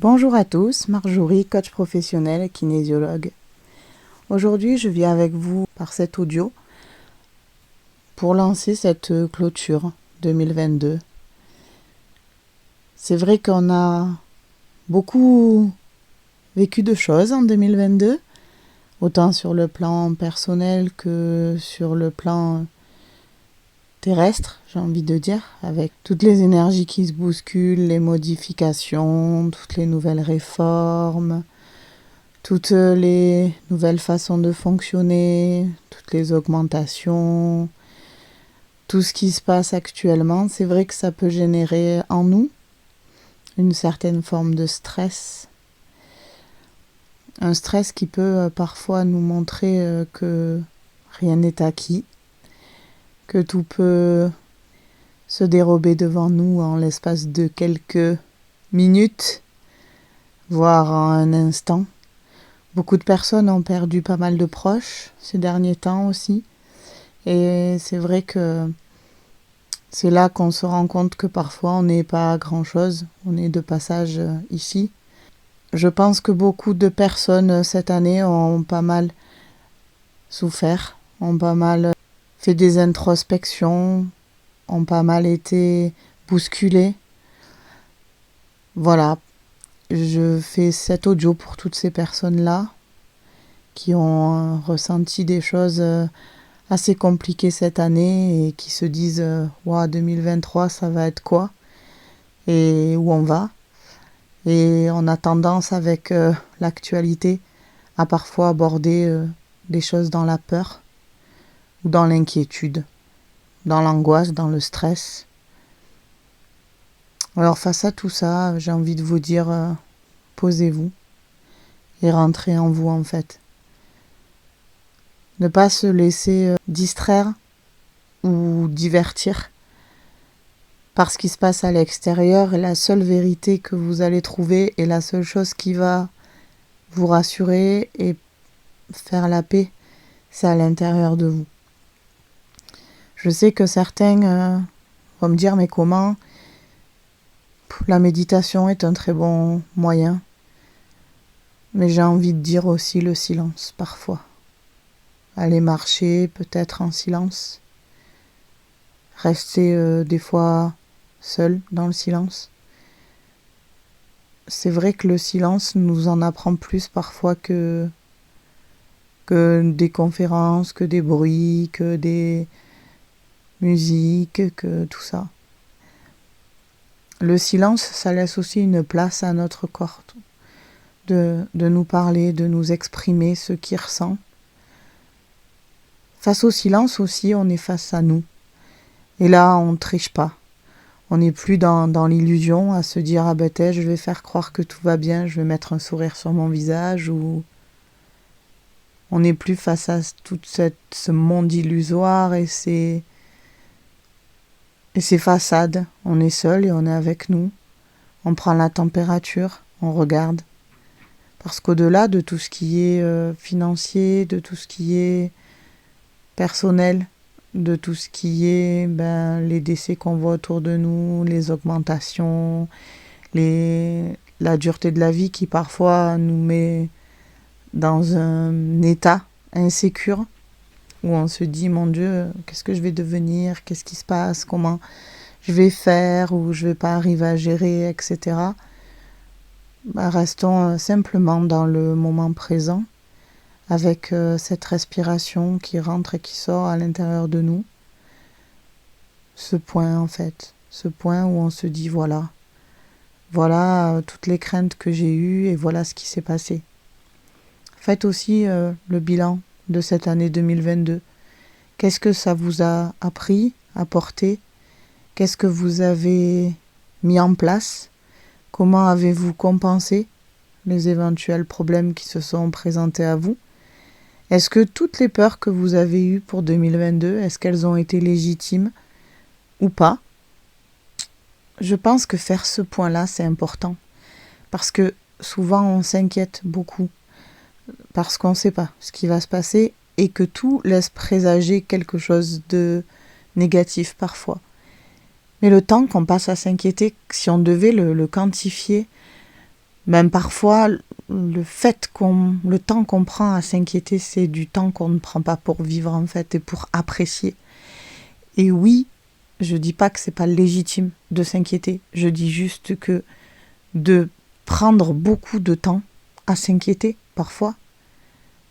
Bonjour à tous, Marjorie, coach professionnel et kinésiologue. Aujourd'hui, je viens avec vous par cet audio pour lancer cette clôture 2022. C'est vrai qu'on a beaucoup vécu de choses en 2022, autant sur le plan personnel que sur le plan terrestre, j'ai envie de dire, avec toutes les énergies qui se bousculent, les modifications, toutes les nouvelles réformes, toutes les nouvelles façons de fonctionner, toutes les augmentations, tout ce qui se passe actuellement. C'est vrai que ça peut générer en nous une certaine forme de stress. Un stress qui peut parfois nous montrer que rien n'est acquis, que tout peut se dérober devant nous en l'espace de quelques minutes, voire en un instant. Beaucoup de personnes ont perdu pas mal de proches ces derniers temps aussi. Et c'est vrai que c'est là qu'on se rend compte que parfois on n'est pas grand-chose, on est de passage ici. Je pense que beaucoup de personnes cette année ont pas mal souffert, ont pas mal fait des introspections, ont pas mal été bousculées. Voilà, je fais cet audio pour toutes ces personnes-là qui ont ressenti des choses assez compliquées cette année et qui se disent wow, 2023 ça va être quoi et où on va. Et on a tendance avec l'actualité à parfois aborder des choses dans la peur ou dans l'inquiétude, dans l'angoisse, dans le stress. Alors face à tout ça, j'ai envie de vous dire posez-vous et rentrez en vous en fait. Ne pas se laisser distraire ou divertir par ce qui se passe à l'extérieur. La seule vérité que vous allez trouver et la seule chose qui va vous rassurer et faire la paix, c'est à l'intérieur de vous. Je sais que certains vont me dire mais comment? La méditation est un très bon moyen, mais j'ai envie de dire aussi le silence parfois. Aller marcher peut-être en silence, rester des fois seul dans le silence. C'est vrai que le silence nous en apprend plus parfois que des conférences, que des bruits, que des musiques, que tout ça. Le silence, ça laisse aussi une place à notre corps de nous parler, de nous exprimer ce qu'il ressent. Face au silence aussi, on est face à nous. Et là, on ne triche pas. On n'est plus dans l'illusion à se dire « Ah ben je vais faire croire que tout va bien, je vais mettre un sourire sur mon visage » ou on n'est plus face à tout ce monde illusoire et ces façades. On est seul et on est avec nous. On prend la température, on regarde. Parce qu'au-delà de tout ce qui est financier, de tout ce qui est personnel, de tout ce qui est les décès qu'on voit autour de nous, les augmentations, la dureté de la vie qui parfois nous met dans un état insécure où on se dit mon Dieu, qu'est-ce que je vais devenir, qu'est-ce qui se passe, comment je vais faire ou je vais pas arriver à gérer, etc. Restons simplement dans le moment présent avec cette respiration qui rentre et qui sort à l'intérieur de nous. Ce point en fait, ce point où on se dit voilà toutes les craintes que j'ai eues et voilà ce qui s'est passé. Faites aussi le bilan de cette année 2022. Qu'est-ce que ça vous a appris, apporté? Qu'est-ce que vous avez mis en place? Comment avez-vous compensé les éventuels problèmes qui se sont présentés à vous? Est-ce que toutes les peurs que vous avez eues pour 2022, est-ce qu'elles ont été légitimes ou pas? Je pense que faire ce point-là, c'est important. Parce que souvent, on s'inquiète beaucoup. Parce qu'on ne sait pas ce qui va se passer et que tout laisse présager quelque chose de négatif parfois. Mais le temps qu'on passe à s'inquiéter, si on devait le quantifier, Même parfois, le temps qu'on prend à s'inquiéter, c'est du temps qu'on ne prend pas pour vivre en fait et pour apprécier. Et oui, je dis pas que c'est pas légitime de s'inquiéter. Je dis juste que de prendre beaucoup de temps à s'inquiéter, parfois,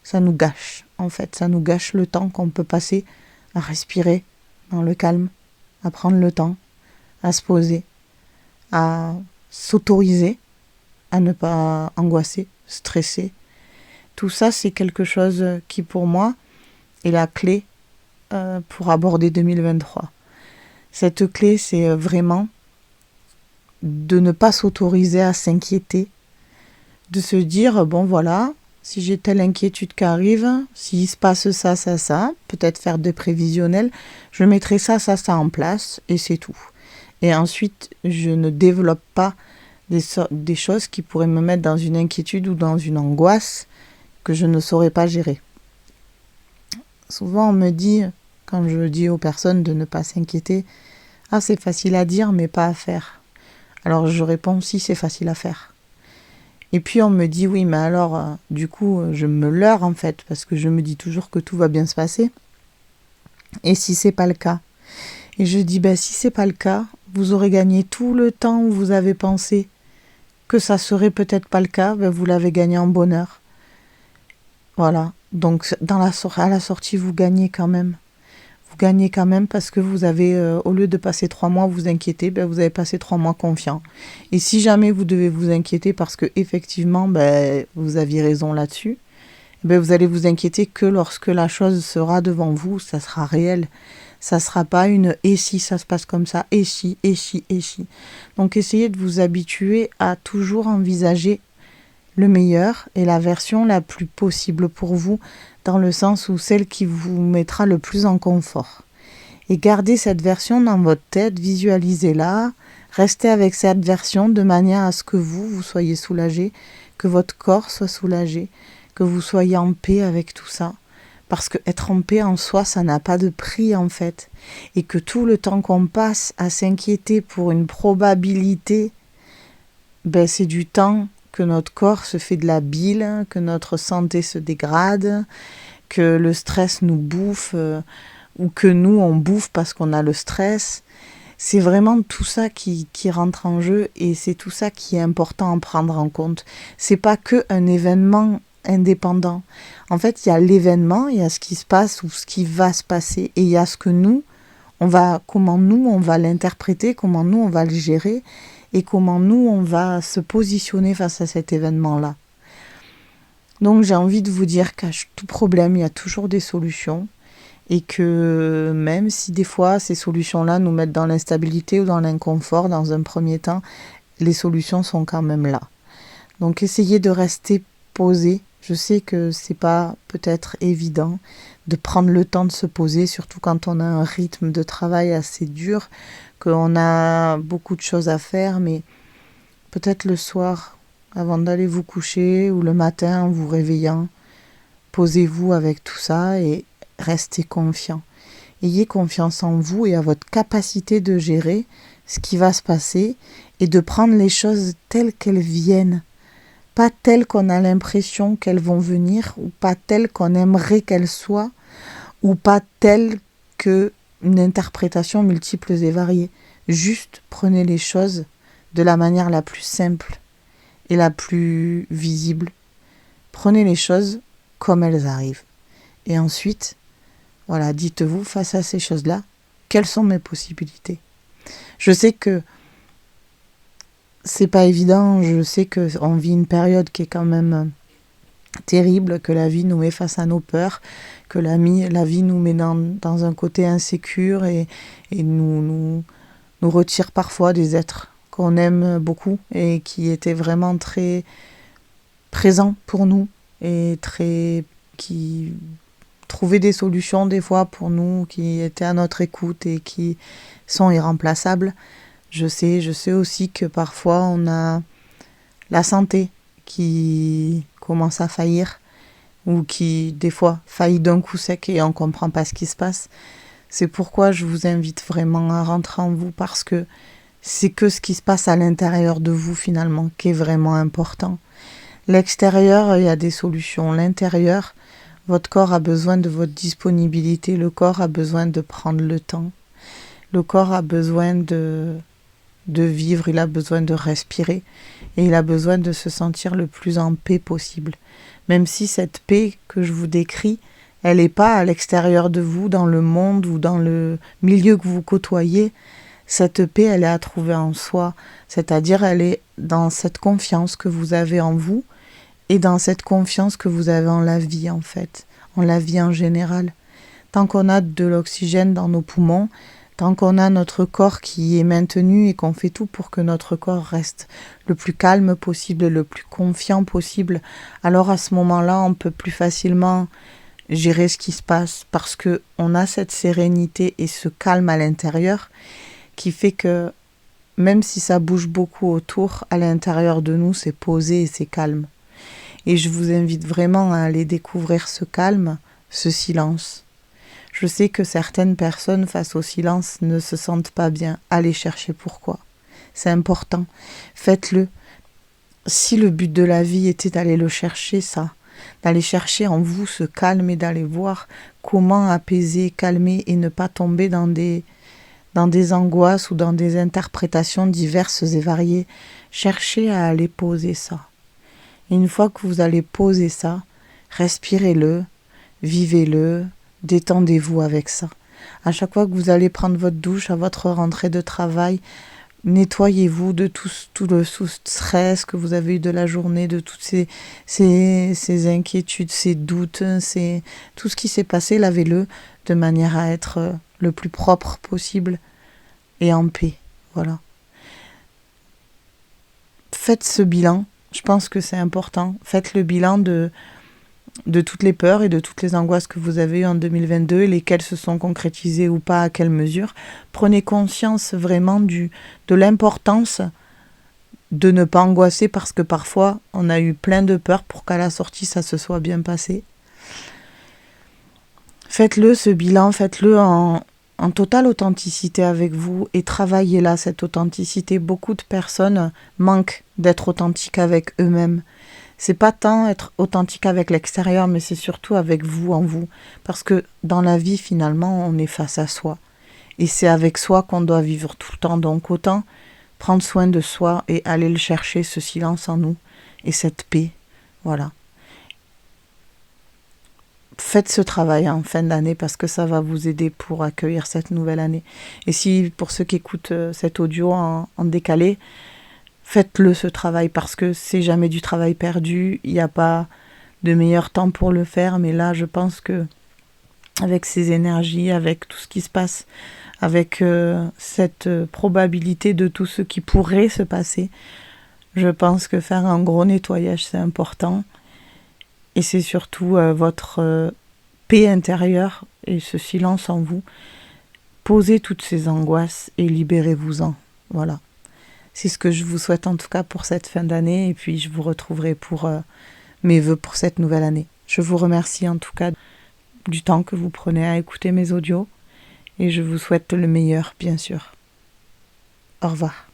ça nous gâche. En fait, ça nous gâche le temps qu'on peut passer à respirer dans le calme, à prendre le temps, à se poser, à s'autoriser, à ne pas angoisser, stresser. Tout ça, c'est quelque chose qui, pour moi, est la clé pour aborder 2023. Cette clé, c'est vraiment de ne pas s'autoriser à s'inquiéter, de se dire, bon voilà, si j'ai telle inquiétude qui arrive, s'il se passe ça, peut-être faire des prévisionnels, je mettrai ça en place et c'est tout. Et ensuite, je ne développe pas des choses qui pourraient me mettre dans une inquiétude ou dans une angoisse que je ne saurais pas gérer. Souvent, on me dit, quand je dis aux personnes de ne pas s'inquiéter, « Ah, c'est facile à dire, mais pas à faire. » Alors, je réponds, « Si, c'est facile à faire. » Et puis, on me dit, « Oui, mais alors, du coup, je me leurre, en fait, parce que je me dis toujours que tout va bien se passer. Et si c'est pas le cas ?» Et je dis, si c'est pas le cas, vous aurez gagné tout le temps où vous avez pensé que ça serait peut-être pas le cas, vous l'avez gagné en bonheur. Voilà. Donc, à la sortie, vous gagnez quand même. Vous gagnez quand même parce que vous avez, au lieu de passer 3 mois vous inquiéter, vous avez passé 3 mois confiants. Et si jamais vous devez vous inquiéter parce que effectivement, vous aviez raison là-dessus, vous allez vous inquiéter que lorsque la chose sera devant vous, ça sera réel. Ça sera pas une « et si ça se passe comme ça, et si, et si, et si ». Donc essayez de vous habituer à toujours envisager le meilleur et la version la plus possible pour vous, dans le sens où celle qui vous mettra le plus en confort. Et gardez cette version dans votre tête, visualisez-la, restez avec cette version de manière à ce que vous soyez soulagé, que votre corps soit soulagé, que vous soyez en paix avec tout ça. Parce que être en paix en soi, ça n'a pas de prix en fait. Et que tout le temps qu'on passe à s'inquiéter pour une probabilité, c'est du temps que notre corps se fait de la bile, que notre santé se dégrade, que le stress nous bouffe, ou que nous on bouffe parce qu'on a le stress. C'est vraiment tout ça qui rentre en jeu et c'est tout ça qui est important à prendre en compte. C'est pas que un événement indépendant. En fait, il y a l'événement, il y a ce qui se passe ou ce qui va se passer et il y a ce que comment nous on va l'interpréter, comment nous on va le gérer et comment nous on va se positionner face à cet événement-là. Donc j'ai envie de vous dire qu'à tout problème, il y a toujours des solutions et que même si des fois ces solutions-là nous mettent dans l'instabilité ou dans l'inconfort dans un premier temps, les solutions sont quand même là. Donc essayez de rester posé. Je sais que c'est pas peut-être évident de prendre le temps de se poser, surtout quand on a un rythme de travail assez dur, qu'on a beaucoup de choses à faire, mais peut-être le soir, avant d'aller vous coucher, ou le matin en vous réveillant, posez-vous avec tout ça et restez confiant. Ayez confiance en vous et à votre capacité de gérer ce qui va se passer et de prendre les choses telles qu'elles viennent. Pas telles qu'on a l'impression qu'elles vont venir, ou pas telles qu'on aimerait qu'elles soient, ou pas telles qu'une interprétation multiple et variée. Juste prenez les choses de la manière la plus simple et la plus visible. Prenez les choses comme elles arrivent. Et ensuite, voilà, dites-vous face à ces choses-là, quelles sont mes possibilités ? Je sais que c'est pas évident, je sais qu'on vit une période qui est quand même terrible, que la vie nous met face à nos peurs, que la vie nous met dans un côté insécure et nous retire parfois des êtres qu'on aime beaucoup et qui étaient vraiment très présents pour nous et qui trouvaient des solutions des fois pour nous, qui étaient à notre écoute et qui sont irremplaçables. Je sais aussi que parfois on a la santé qui commence à faillir ou qui des fois faillit d'un coup sec et on ne comprend pas ce qui se passe. C'est pourquoi je vous invite vraiment à rentrer en vous parce que c'est que ce qui se passe à l'intérieur de vous finalement qui est vraiment important. L'extérieur, il y a des solutions. L'intérieur, votre corps a besoin de votre disponibilité. Le corps a besoin de prendre le temps. Le corps a besoin de vivre, il a besoin de respirer et il a besoin de se sentir le plus en paix possible. Même si cette paix que je vous décris, elle n'est pas à l'extérieur de vous, dans le monde ou dans le milieu que vous côtoyez, cette paix, elle est à trouver en soi, c'est-à-dire elle est dans cette confiance que vous avez en vous et dans cette confiance que vous avez en la vie en fait, en la vie en général. Tant qu'on a de l'oxygène dans nos poumons, tant qu'on a notre corps qui est maintenu et qu'on fait tout pour que notre corps reste le plus calme possible, le plus confiant possible, alors à ce moment-là, on peut plus facilement gérer ce qui se passe parce que on a cette sérénité et ce calme à l'intérieur qui fait que même si ça bouge beaucoup autour, à l'intérieur de nous, c'est posé et c'est calme. Et je vous invite vraiment à aller découvrir ce calme, ce silence. Je sais que certaines personnes face au silence ne se sentent pas bien. Allez chercher pourquoi. C'est important. Faites-le. Si le but de la vie était d'aller le chercher, ça, d'aller chercher en vous ce calme et d'aller voir comment apaiser, calmer et ne pas tomber dans des angoisses ou dans des interprétations diverses et variées, cherchez à aller poser ça. Et une fois que vous allez poser ça, respirez-le, vivez-le, détendez-vous avec ça. À chaque fois que vous allez prendre votre douche, à votre rentrée de travail, nettoyez-vous de tout le stress que vous avez eu de la journée, de toutes ces inquiétudes, ces doutes, tout ce qui s'est passé, lavez-le de manière à être le plus propre possible et en paix. Voilà. Faites ce bilan, je pense que c'est important. Faites le bilan de toutes les peurs et de toutes les angoisses que vous avez eues en 2022 et lesquelles se sont concrétisées ou pas, à quelle mesure. Prenez conscience vraiment de l'importance de ne pas angoisser parce que parfois on a eu plein de peurs pour qu'à la sortie ça se soit bien passé. Faites-le ce bilan, faites-le en totale authenticité avec vous et travaillez là cette authenticité. Beaucoup de personnes manquent d'être authentiques avec eux-mêmes. C'est pas tant être authentique avec l'extérieur, mais c'est surtout avec vous, en vous. Parce que dans la vie, finalement, on est face à soi. Et c'est avec soi qu'on doit vivre tout le temps. Donc autant prendre soin de soi et aller le chercher, ce silence en nous et cette paix. Voilà. Faites ce travail en fin d'année parce que ça va vous aider pour accueillir cette nouvelle année. Et si, pour ceux qui écoutent cet audio en décalé, faites-le ce travail parce que c'est jamais du travail perdu. Il n'y a pas de meilleur temps pour le faire. Mais là, je pense que avec ces énergies, avec tout ce qui se passe, avec cette probabilité de tout ce qui pourrait se passer, je pense que faire un gros nettoyage, c'est important. Et c'est surtout votre paix intérieure et ce silence en vous. Posez toutes ces angoisses et libérez-vous-en. Voilà. C'est ce que je vous souhaite en tout cas pour cette fin d'année. Et puis je vous retrouverai pour mes vœux pour cette nouvelle année. Je vous remercie en tout cas du temps que vous prenez à écouter mes audios. Et je vous souhaite le meilleur, bien sûr. Au revoir.